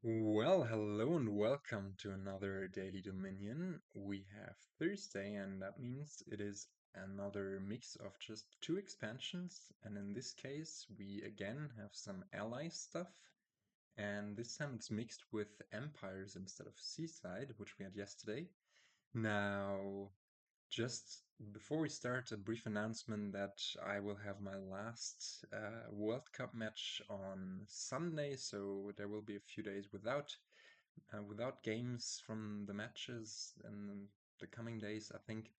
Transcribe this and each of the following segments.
Well, hello and welcome to another Daily Dominion. We have Thursday, and that means it is another mix of just two expansions. And in this case, we again have some ally stuff, and this time it's mixed with empires instead of seaside, which we had yesterday. Now, just before we start, a brief announcement that I will have my last World Cup match on Sunday, so there will be a few days without games from the matches in the coming days, I think.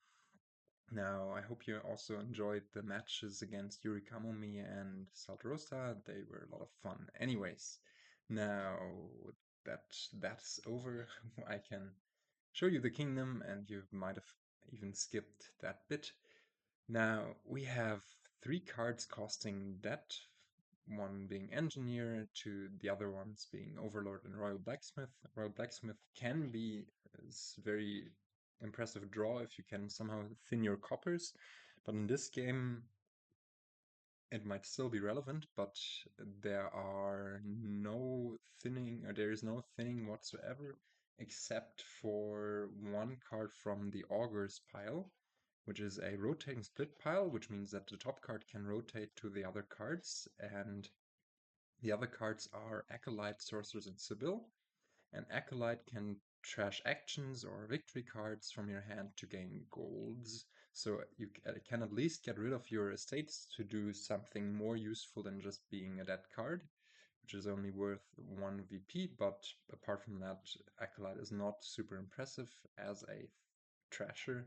Now, I hope you also enjoyed the matches against Yuri Kamumi and Saltrosa. They were a lot of fun. Anyways, now that that's over, I can show you the kingdom, and you might have even skipped that bit. Now, we have three cards costing that, one being Engineer, to the other ones being Overlord and Royal Blacksmith. Royal Blacksmith can be a very impressive draw if you can somehow thin your coppers, but in this game it might still be relevant, but there is no thinning whatsoever, except for one card from the Augur's pile, which is a rotating split pile, which means that the top card can rotate to the other cards, and the other cards are Acolyte, Sorceress, and Sibyl. And Acolyte can trash actions or victory cards from your hand to gain golds. So you can at least get rid of your estates to do something more useful than just being a dead card, which is only worth 1 VP, but apart from that, Acolyte is not super impressive as a trasher.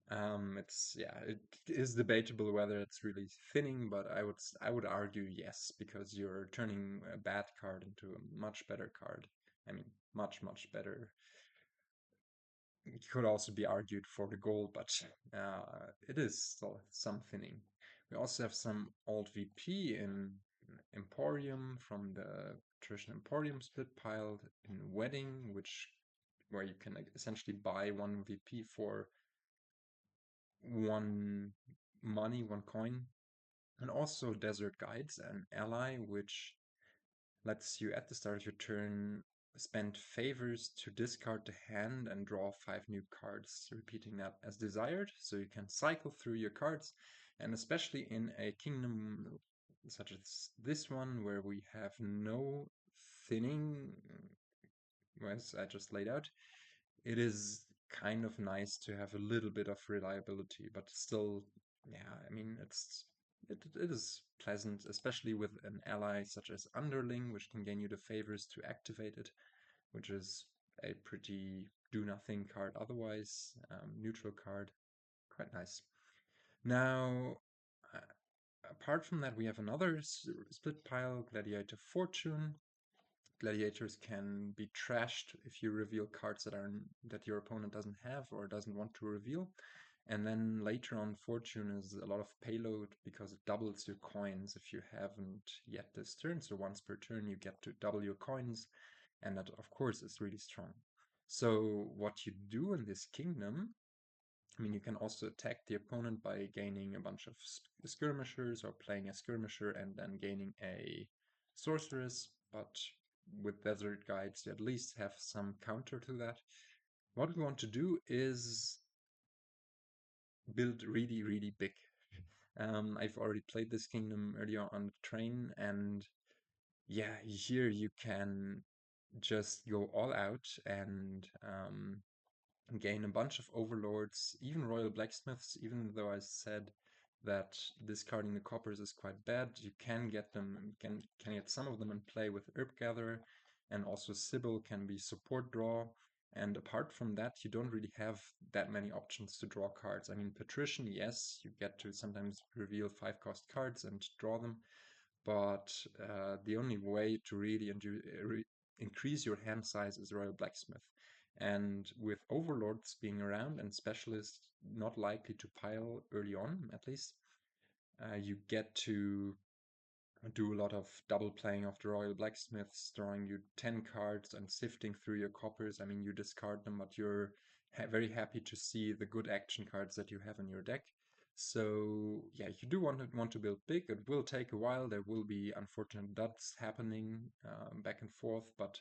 It is debatable whether it's really thinning, but I would argue yes, because you're turning a bad card into a much better card. I mean, much better. It could also be argued for the goal, but it is still some thinning. We also have some old VP in Emporium from the traditional Emporium split pile in Wedding, where you can essentially buy one VP for one money, one coin, and also Desert Guides, an ally which lets you at the start of your turn spend favors to discard the hand and draw 5 new cards, repeating that as desired, so you can cycle through your cards, and especially in a kingdom such as this one, where we have no thinning, as I just laid out, it is kind of nice to have a little bit of reliability, but still, yeah, I mean, it is pleasant, especially with an ally such as Underling, which can gain you the favors to activate it, which is a pretty do-nothing card otherwise, neutral card, quite nice. Now, uh, apart from that, we have another split pile, Gladiator Fortune. Gladiators can be trashed if you reveal cards that your opponent doesn't have or doesn't want to reveal. And then later on, Fortune is a lot of payload because it doubles your coins if you haven't yet this turn. So once per turn, you get to double your coins, and that, of course, is really strong. So what you do in this kingdom, I mean, you can also attack the opponent by gaining a bunch of skirmishers or playing a skirmisher and then gaining a sorceress, but with Desert Guides, you at least have some counter to that. What we want to do is build really big. I've already played this kingdom earlier on the train, and yeah, here you can just go all out and gain a bunch of overlords, even royal blacksmiths. Even though I said that discarding the coppers is quite bad, you can get them, can get some of them in play with herb gatherer, and also Sibyl can be support draw. And apart from that, you don't really have that many options to draw cards. I mean, Patrician, yes, you get to sometimes reveal 5-cost cards and draw them, but the only way to really increase your hand size is Royal Blacksmith. And with Overlords being around and Specialists not likely to pile early on, at least, you get to do a lot of double playing of the Royal Blacksmiths, drawing you 10 cards and sifting through your coppers. I mean, you discard them, but you're very happy to see the good action cards that you have in your deck. So yeah, you do want to build big. It will take a while. There will be unfortunate duds happening back and forth, but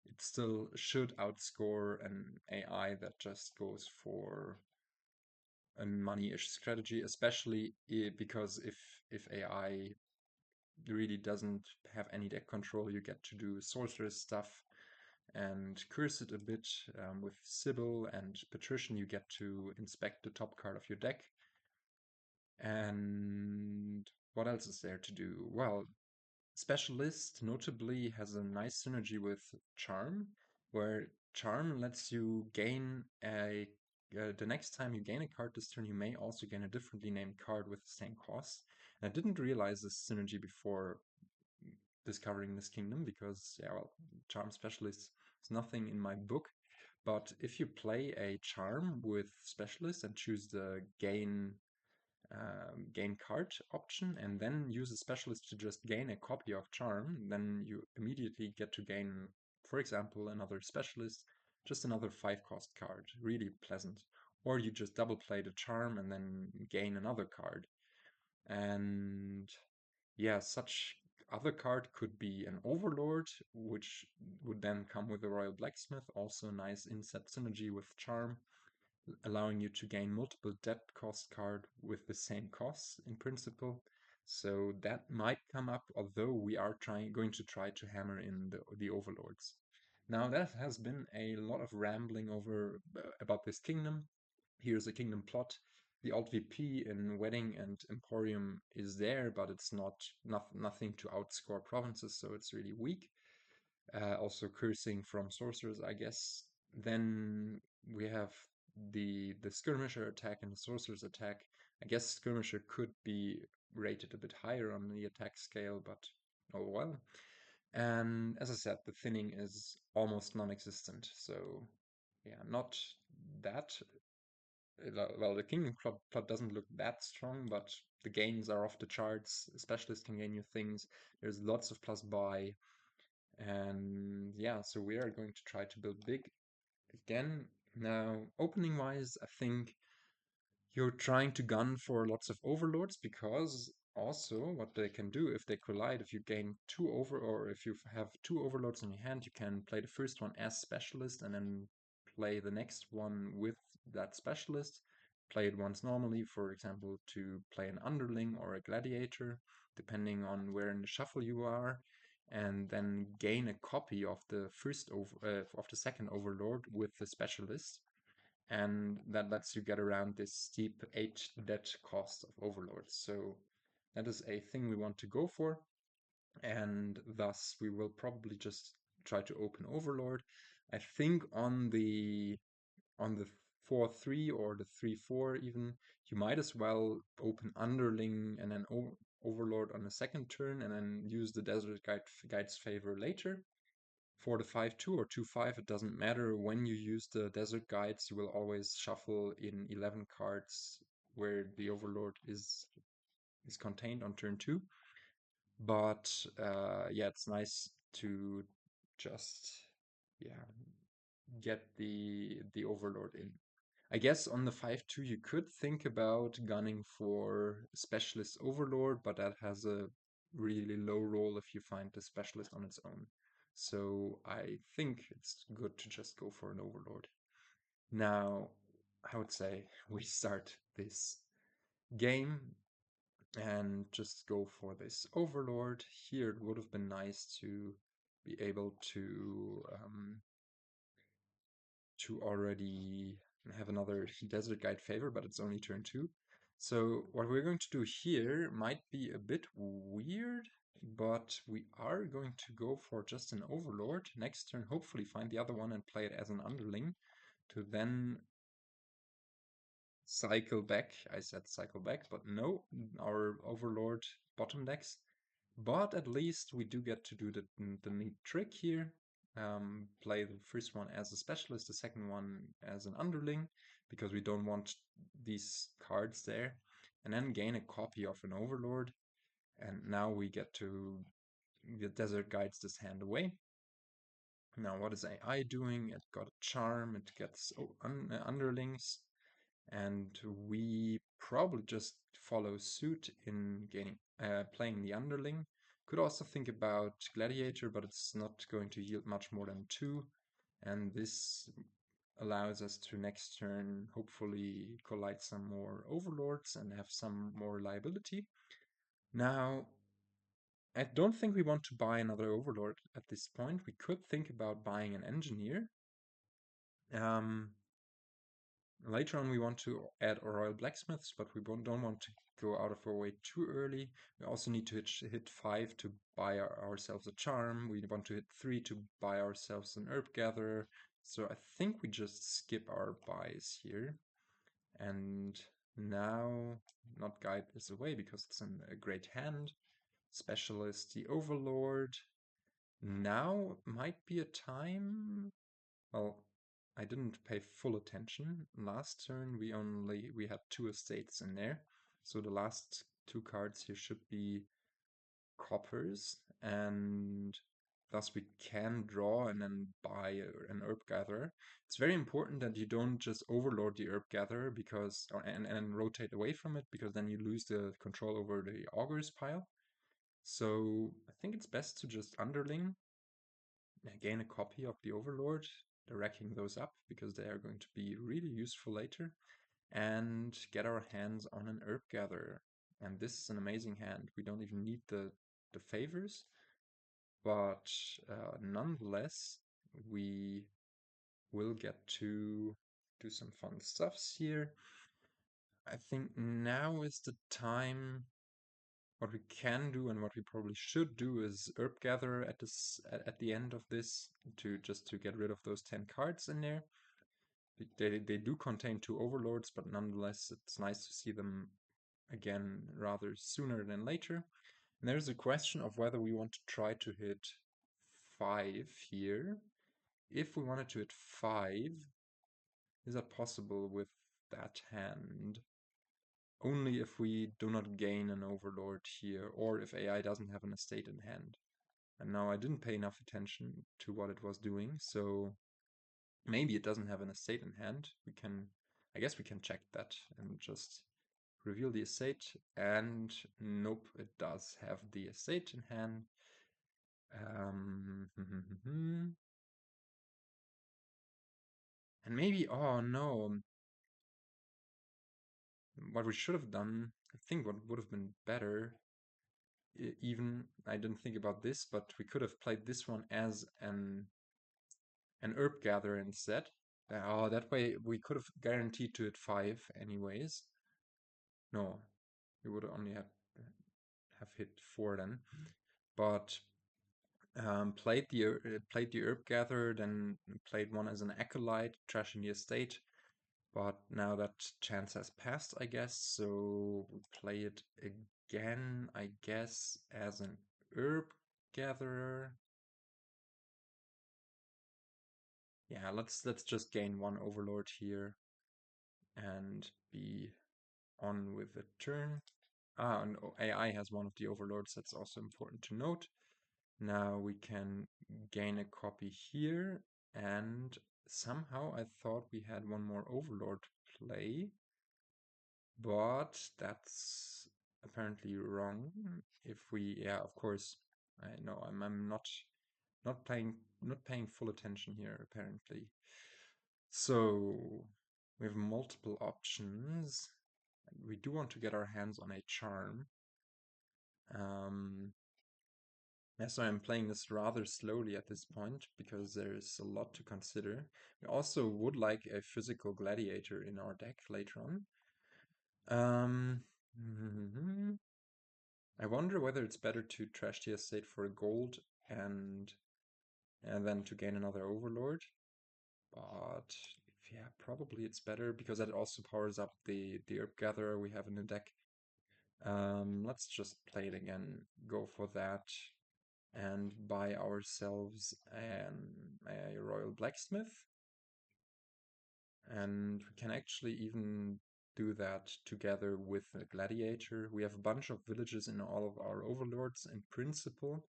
it still should outscore an AI that just goes for a money-ish strategy, especially because if AI really doesn't have any deck control, you get to do sorceress stuff and curse it a bit. With Sibyl and Patrician, you get to inspect the top card of your deck. And what else is there to do? Well, Specialist notably has a nice synergy with Charm, where Charm lets you gain the next time you gain a card this turn, you may also gain a differently named card with the same cost. And I didn't realize this synergy before discovering this kingdom because, yeah, well, Charm Specialist is nothing in my book. But if you play a Charm with Specialist and choose the gain card option and then use a specialist to just gain a copy of Charm, then you immediately get to gain, for example, another specialist, just another 5-cost card. Really pleasant. Or you just double play the Charm and then gain another card. And yeah, such other card could be an Overlord, which would then come with a Royal Blacksmith, also nice inset synergy with Charm, allowing you to gain multiple debt cost card with the same costs in principle. So that might come up, although we are going to try to hammer in the Overlords. Now that has been a lot of rambling over about this kingdom. Here's a kingdom plot. The alt VP in Wedding and Emporium is there, but it's nothing to outscore provinces, so it's really weak. Also cursing from sorcerers, I guess. Then we have the skirmisher attack and the sorcerer's attack. I guess skirmisher could be rated a bit higher on the attack scale, but oh well. And as I said, the thinning is almost non-existent, so yeah, not that. Well, the Kingdom plot doesn't look that strong, but the gains are off the charts. Specialists can gain new things. There's lots of plus buy. And yeah, so we are going to try to build big again. Now, opening wise, I think you're trying to gun for lots of overlords because also what they can do if they collide, if you gain or if you have 2 overlords in your hand, you can play the first one as specialist and then play the next one with that specialist. Play it once normally, for example, to play an underling or a gladiator, depending on where in the shuffle you are, and then gain a copy of the of the second overlord with the specialist, and that lets you get around this steep 8 debt cost of overlords. So that is a thing we want to go for, and thus we will probably just try to open overlord. I think on the 4-3 or the 3-4 even, you might as well open underling and then overlord on the second turn and then use the desert guide's favor later. For the 5-2 or 2-5, it doesn't matter. When you use the desert guides, you will always shuffle in 11 cards where the overlord is contained on turn 2. But yeah, it's nice to just get the overlord in. I guess on the 5-2 you could think about gunning for specialist overlord, but that has a really low roll if you find the specialist on its own. So I think it's good to just go for an overlord. Now, I would say we start this game and just go for this overlord. Here it would have been nice to be able to already have another desert guide favor, but it's only turn 2. So what we're going to do here might be a bit weird, but we are going to go for just an overlord. Next turn, hopefully find the other one and play it as an underling to then cycle back. I said cycle back, but no, our overlord bottom decks. But at least we do get to do the neat trick here. Play the first one as a specialist, the second one as an underling, because we don't want these cards there. And then gain a copy of an overlord. And now we get to the desert guides this hand away. Now what is AI doing? It got a charm, it gets underlings. And we probably just follow suit in playing the underling Could also think about Gladiator, but it's not going to yield much more than 2. And this allows us to next turn hopefully collide some more Overlords and have some more reliability. Now, I don't think we want to buy another Overlord at this point. We could think about buying an Engineer. Later on we want to add Royal Blacksmiths, but we don't want to go out of our way too early. We also need to hit 5 to buy ourselves a Charm. We want to hit 3 to buy ourselves an Herb Gatherer. So I think we just skip our buys here. And now, not guide this away because it's a great hand. Specialist, the Overlord. Now might be a time. Well, I didn't pay full attention. Last turn we had 2 estates in there. So the last 2 cards here should be coppers, and thus we can draw and then buy an herb gatherer. It's very important that you don't just overlord the herb gatherer because and rotate away from it, because then you lose the control over the augurs pile. So I think it's best to just underling, gain a copy of the Overlord, racking those up because they are going to be really useful later, and get our hands on an Herb Gatherer. And this is an amazing hand. We don't even need the favors, but nonetheless, we will get to do some fun stuffs here. I think now is the time. What we can do and what we probably should do is Herb Gatherer at the end of this to just to get rid of those 10 cards in there. They do contain 2 Overlords, but nonetheless it's nice to see them again rather sooner than later. And there's a question of whether we want to try to hit 5 here. If we wanted to hit 5, is that possible with that hand? Only if we do not gain an Overlord here, or if AI doesn't have an estate in hand. And now I didn't pay enough attention to what it was doing, so maybe it doesn't have an estate in hand. I guess we can check that and just reveal the estate, and nope, it does have the estate in hand. And maybe, oh no, what we should have done, I think what would have been better, even, I didn't think about this, but we could have played this one as an herb gatherer instead. Oh, that way we could have guaranteed to hit 5 anyways. No, we would only have hit 4 then. But played the herb gatherer, then played one as an acolyte, trashing the estate. But now that chance has passed, I guess, so we play it again, I guess, as an herb gatherer. Yeah, let's just gain 1 Overlord here and be on with the turn. And AI has one of the Overlords, that's also important to note. Now we can gain a copy here, and somehow I thought we had 1 more Overlord play, but that's apparently wrong. If we, yeah, of course, I know I'm not paying full attention here apparently. So we have multiple options. We do want to get our hands on a charm. Yeah, so I'm playing this rather slowly at this point because there's a lot to consider. We also would like a physical gladiator in our deck later on. I wonder whether it's better to trash the estate for gold and then to gain another Overlord. But yeah, probably it's better because that also powers up the Herb Gatherer we have in the deck. Let's just play it again, go for that, and buy ourselves a Royal Blacksmith. And we can actually even do that together with a Gladiator. We have a bunch of villages in all of our Overlords in principle.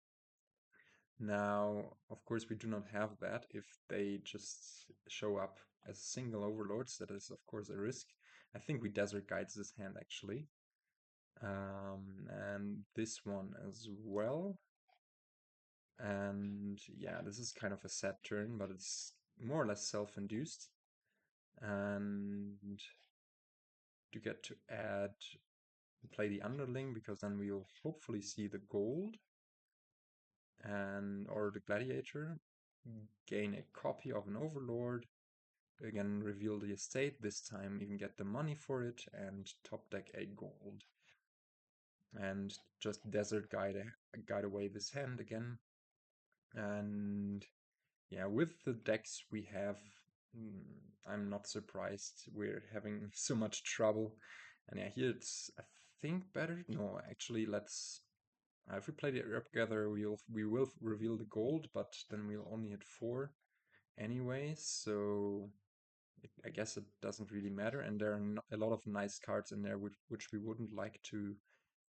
Now, of course, we do not have that if they just show up as single Overlords. That is, of course, a risk. I think we Desert Guides this hand, actually. And this one as well. And yeah, this is kind of a sad turn, but it's more or less self-induced. And you get to play the underling, because then we'll hopefully see the gold or the gladiator, gain a copy of an overlord, again reveal the estate, this time even get the money for it, and top deck a gold. And just desert guide away this hand again. And yeah, with the decks we have, I'm not surprised we're having so much trouble. And yeah, here it's, I think, better. No, actually, let's. If we play the Herb Gather, we will reveal the gold, but then we'll only hit 4 anyway. So I guess it doesn't really matter. And there are a lot of nice cards in there which we wouldn't like to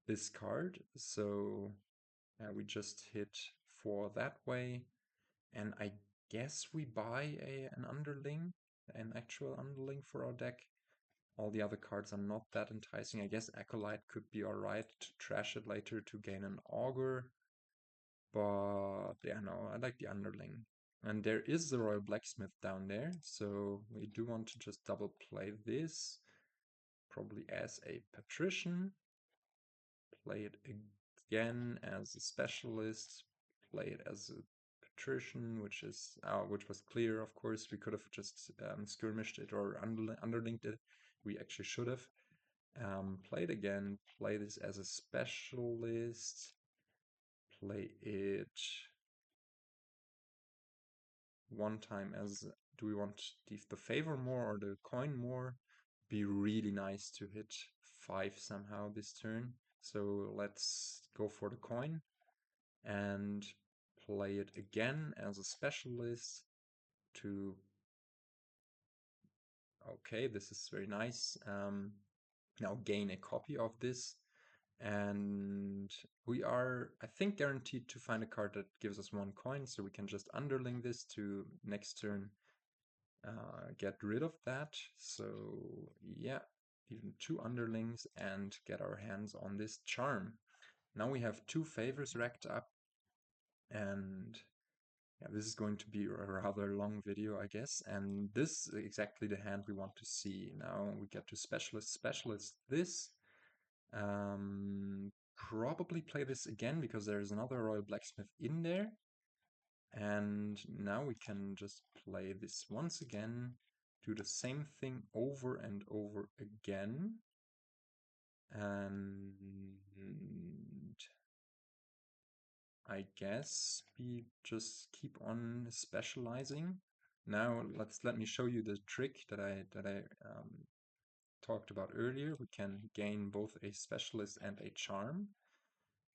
discard. So we just hit 4 that way. And I guess we buy an underling, an actual underling for our deck. All the other cards are not that enticing. I guess Acolyte could be alright to trash it later to gain an Augur. But yeah, no, I like the underling. And there is the Royal Blacksmith down there, so we do want to just double play this. Probably as a patrician. Play it again as a specialist. Play it as a patrician, which was clear. Of course, we could have just skirmished it or underlinked it. We actually should have. Play it again. Play this as a specialist. Play it one time as. Do we want the favor more or the coin more? Be really nice to hit 5 somehow this turn. So let's go for the coin and play it again as a specialist to. Okay, this is very nice. Now gain a copy of this, and we are, I think, guaranteed to find a card that gives us 1 coin, so we can just underling this to next turn get rid of that. So yeah, even 2 underlings and get our hands on this charm. Now we have 2 favors racked up, and yeah, this is going to be a rather long video, I guess, and this is exactly the hand we want to see. Now we get to specialist this. Probably play this again because there's another Royal Blacksmith in there. And now we can just play this once again, do the same thing over and over again. And I guess we just keep on specializing. Now let me show you the trick that I talked about earlier. We can gain both a specialist and a charm.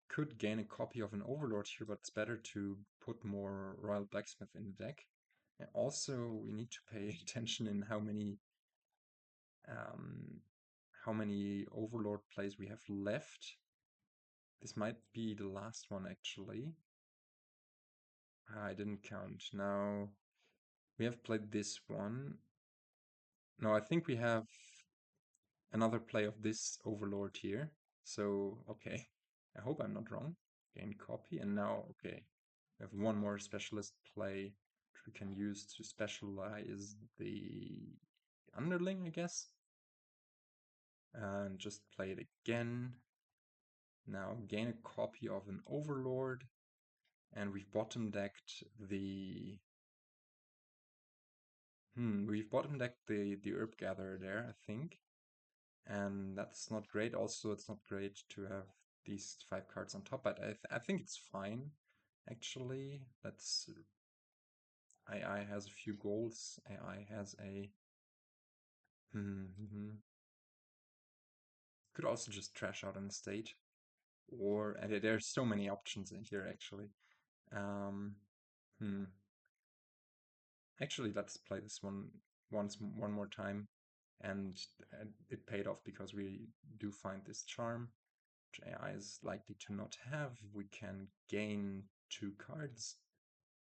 Could gain a copy of an Overlord here, but it's better to put more Royal Blacksmith in the deck. And also, we need to pay attention in how many Overlord plays we have left. This might be the last one, actually. I didn't count. Now, we have played this one. No, I think we have another play of this Overlord here. So, okay. I hope I'm not wrong. Gain copy, and now, okay. We have one more specialist play which we can use to specialize the underling, I guess. And just play it again. Now gain a copy of an Overlord. And we've bottom decked the Herb Gatherer there, I think. And that's not great. Also, it's not great to have these 5 cards on top, but I think it's fine, actually. Let's. AI has a few golds. AI has a. Could also just trash out an estate, or and there's so many options in here actually. Um, hmm. Actually, let's play this one more time, and it paid off because we do find this charm, which AI is likely to not have. We can gain 2 cards,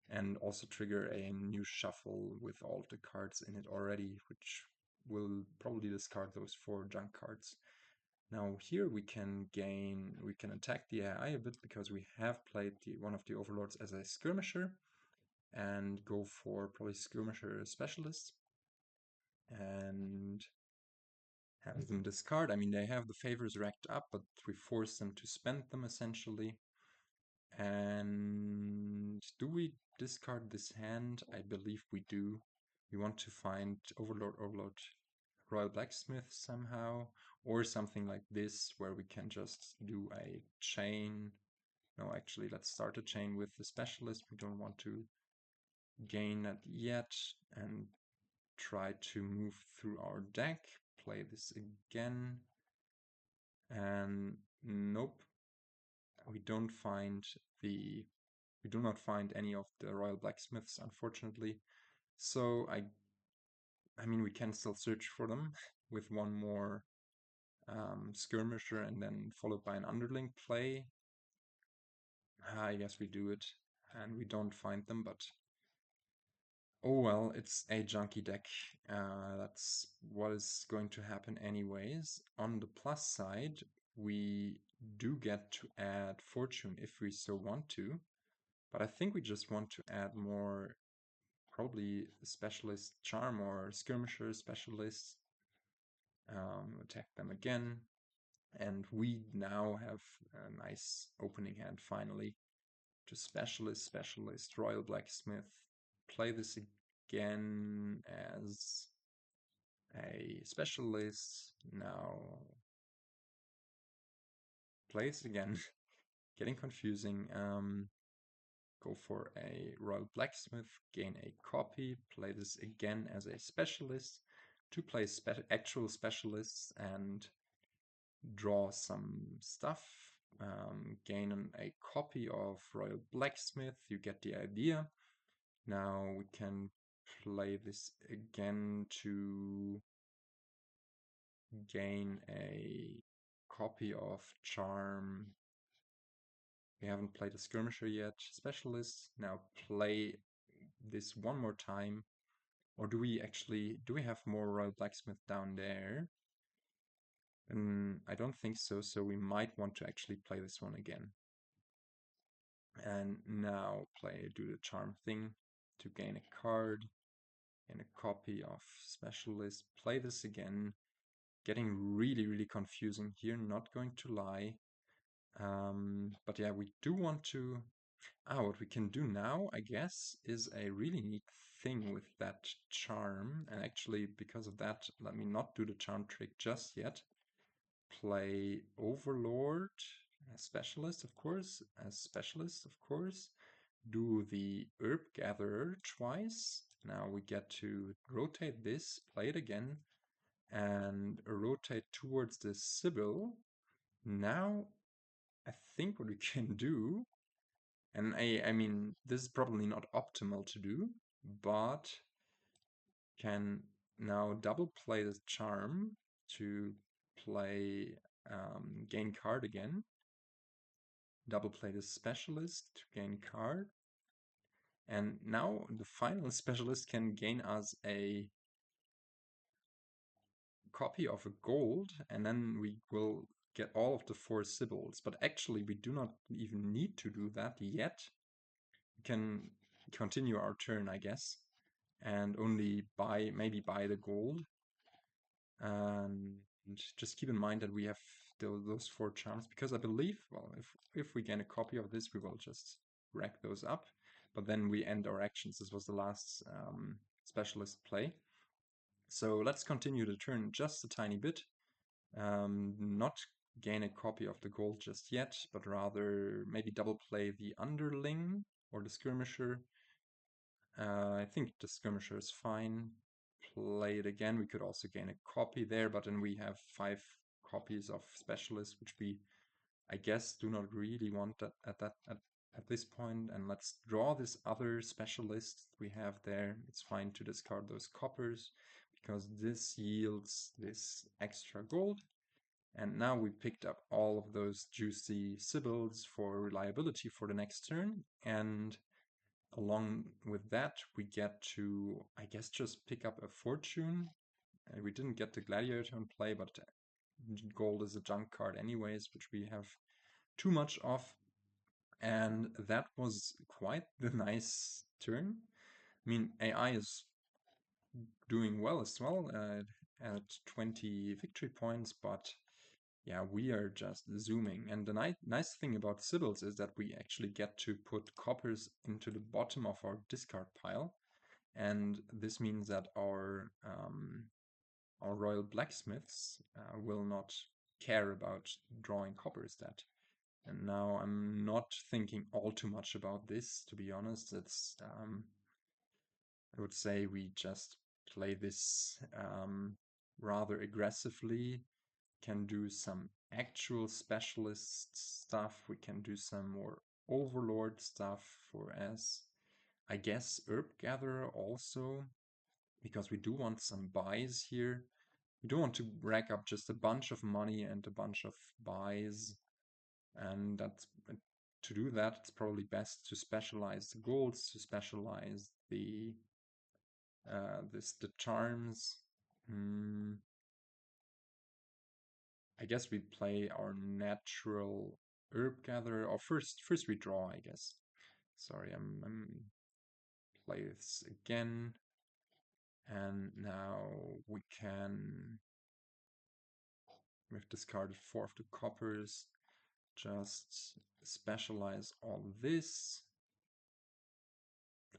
and also trigger a new shuffle with all of the cards in it already, which will probably discard those 4 junk cards. Now here we can attack the AI a bit because we have played one of the Overlords as a skirmisher, and go for probably skirmisher specialist and have them discard. I mean, they have the favors racked up, but we force them to spend them essentially. And do we discard this hand? I believe we do. We want to find Overlord, Royal Blacksmith somehow, or something like this where we can just do a chain. No, actually, let's start a chain with the specialist. We don't want to gain that yet, and try to move through our deck. Play this again, and nope, we don't find we do not find any of the Royal Blacksmiths, unfortunately. So I mean, we can still search for them with one more skirmisher and then followed by an underling play. I guess we do it, and we don't find them, but oh well, it's a junky deck. That's what is going to happen anyways. On the plus side, we do get to add fortune if we so want to, but I think we just want to add more, probably specialist charm or skirmisher specialist. Attack them again, and we now have a nice opening hand finally. To specialist, Royal Blacksmith. Play this again as a specialist. Now play this again. Getting confusing. Go for a Royal Blacksmith, gain a copy, play this again as a specialist, to play actual specialists and draw some stuff. Gain a copy of Royal Blacksmith, you get the idea. Now we can play this again to gain a copy of Charm. We haven't played a skirmisher yet. Specialist. Now play this one more time. Or do we have more Royal Blacksmith down there? I don't think so, so we might want to actually play this one again. And now do the charm thing to gain a card and a copy of specialist. Play this again. Getting really, really confusing here, not going to lie. But yeah, we do want to... what we can do now, I guess, is a really neat thing with that charm. And actually, because of that, let me not do the charm trick just yet. Play Overlord as specialist, of course. Do the Herb Gatherer twice. Now we get to rotate this, play it again, and rotate towards the Sibyl. Now, I think what we can do, and I mean, this is probably not optimal to do, but can now double play the charm to play gain card again. Double play the specialist to gain card. And now the final specialist can gain us a copy of a gold, and then we will get all of the 4 Sibyls. But actually, we do not even need to do that yet. We can continue our turn, I guess, and only maybe buy the gold. And just keep in mind that we have those 4 charms, because I believe, well, if we gain a copy of this, we will just rack those up. But then we end our actions. This was the last specialist play. So let's continue the turn just a tiny bit. Not gain a copy of the gold just yet, but rather maybe double play the underling or the skirmisher. I think the skirmisher is fine. Play it again. We could also gain a copy there, but then we have 5 copies of specialists, which we, I guess, do not really want at this point. And let's draw this other specialist we have there. It's fine to discard those coppers, because this yields this extra gold. And now we picked up all of those juicy Sibyls for reliability for the next turn. And along with that, we get to, I guess, just pick up a fortune. We didn't get the gladiator in play, but gold is a junk card anyways, which we have too much of. And that was quite the nice turn. I mean, AI is doing well as well at 20 victory points, but yeah, we are just zooming. And the nice thing about Sibyls is that we actually get to put coppers into the bottom of our discard pile. And this means that our royal blacksmiths will not care about drawing coppers that. And now I'm not thinking all too much about this, to be honest. It's I would say we just play this rather aggressively, can do some actual specialist stuff, we can do some more Overlord stuff for as, I guess, Herb Gatherer also, because we do want some buys here. We don't want to rack up just a bunch of money and a bunch of buys, and that's to do that, it's probably best to specialize the golds, to specialize the the charms. I guess we play our natural herb gatherer, or first we draw, I guess. Sorry, I'm play this again, and now we've discarded 4 of the coppers. Just specialize all this.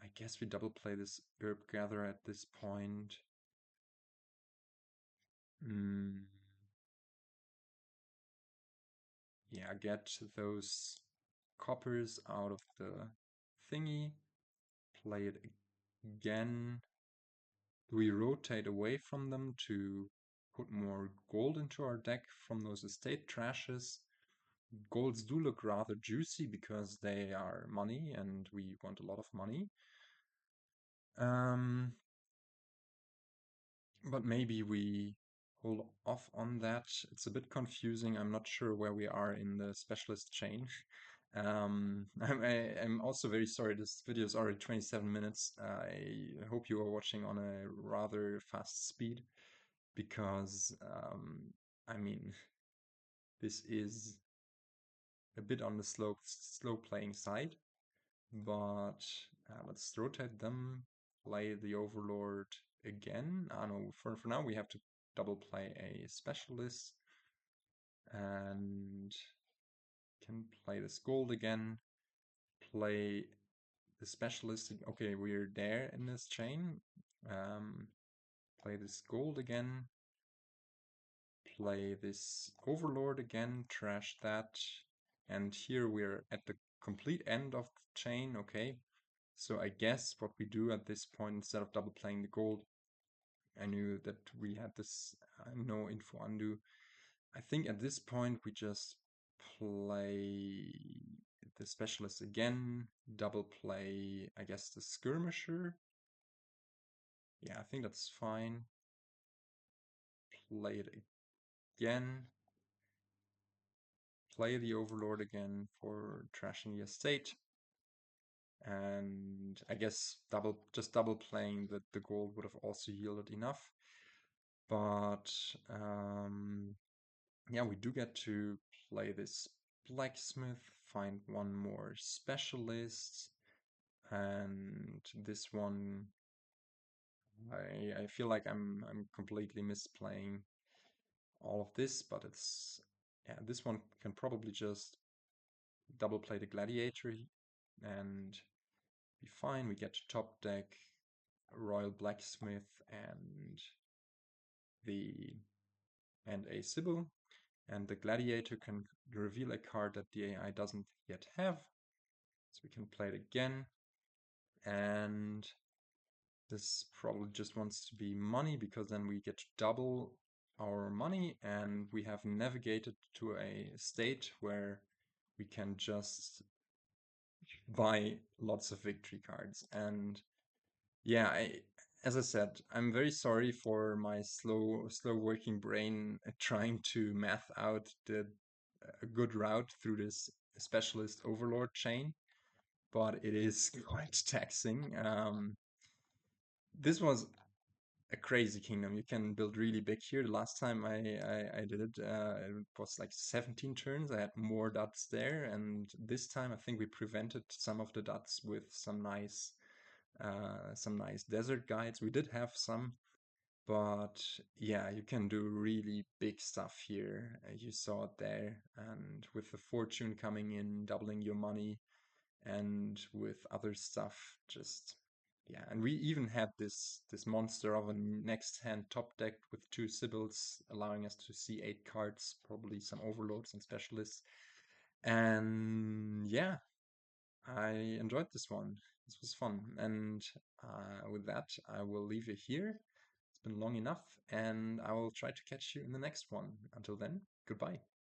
I guess we double play this herb gatherer at this point. Yeah, get those coppers out of the thingy, play it again. Do we rotate away from them to put more gold into our deck from those estate trashes? Golds do look rather juicy because they are money and we want a lot of money. But maybe we hold off on that. It's a bit confusing. I'm not sure where we are in the specialist chain. I'm also very sorry, this video is already 27 minutes. I hope you are watching on a rather fast speed because, I mean, this is a bit on the slow playing side. But let's rotate them, play the Overlord again. No, for now we have to double play a specialist and can play this gold again, play the specialist. Okay, we're there in this chain. Play this gold again, play this Overlord again, trash that, and here we're at the complete end of the chain. Okay, so I guess what we do at this point, instead of double playing the gold, I knew that we had this no info undo. I think at this point we just play the specialist again, double play, I guess, the skirmisher. Yeah, I think that's fine. Play it again. Play the Overlord again for trashing the estate. And I guess just double playing the gold would have also yielded enough. But yeah, we do get to play this Blacksmith, find one more specialist, and this one I feel like I'm completely misplaying all of this, but it's yeah, this one can probably just double play the gladiator and be fine. We get to top deck Royal Blacksmith and a Sibyl, and the gladiator can reveal a card that the AI doesn't yet have. So we can play it again, and this probably just wants to be money because then we get to double our money, and we have navigated to a state where we can just buy lots of victory cards. And yeah, as I said, I'm very sorry for my slow working brain trying to math out a good route through this specialist Overlord chain, but it is quite taxing. This was a crazy kingdom. You can build really big here. The last time I did it, it was like 17 turns. I had more dots there, and this time I think we prevented some of the dots with some nice desert guides. We did have some, but yeah, you can do really big stuff here. You saw it there, and with the fortune coming in, doubling your money, and with other stuff, just yeah. And we even had this monster of a next hand top deck with two Sibyls, allowing us to see 8 cards, probably some Overlords and Specialists. And yeah, I enjoyed this one. This was fun. And with that, I will leave it here. It's been long enough, and I will try to catch you in the next one. Until then, goodbye.